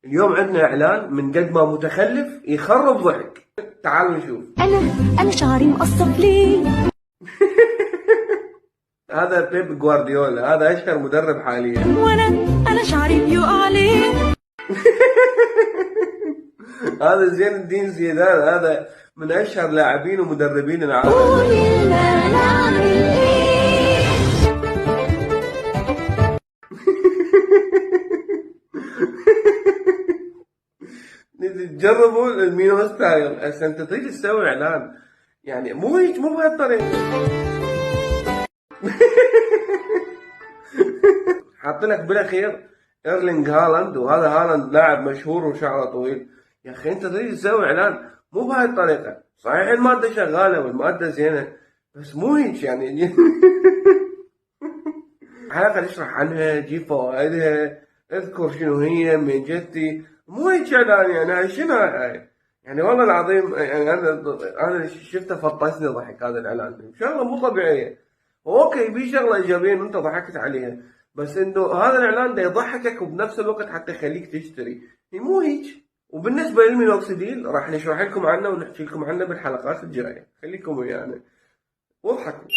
اليوم عندنا اعلان من قد ما متخلف يخرب ضحك. تعالوا نشوف. انا شعري مقصف ليه؟ هذا بيب جوارديولا، هذا اشهر مدرب حاليا. وانا شعري بيقع ليه؟ هذا زين الدين زيدان، هذا من اشهر لاعبين ومدربين العالم. قولي لنا نعمل ايه؟ جربوا المينو ستايل عشان انت تيجي تسوي اعلان، يعني مو هيك، مو بهالطريقه. حاط لك بالاخير ايرلينج هالاند، وهذا هالاند لاعب مشهور وشعره طويل. يا اخي انت تيجي تسوي اعلان مو بهاي الطريقه. صحيح الماده شغاله والماده زينه، بس مو هيك يعني. حلقه نشرح عنها، جيب فوائدها، اذكر شنو هي من جدتي. مو هيك اعلان يعني. هاي شنو هاي؟ يعني والله العظيم يعني انا شفته فطسني ضحك هذا الاعلان، شغله مو طبيعيه. اوكي في شغله ايجابيه ان انت ضحكت عليها، بس انه هذا الاعلان ده يضحكك وبنفس الوقت حتى يخليك تشتري. هي مو هيك. وبالنسبه للمينوكسيديل راح نشرح لكم عنه ونحكي لكم عنه بالحلقات الجايه، خليكم ويانا واضحكوا.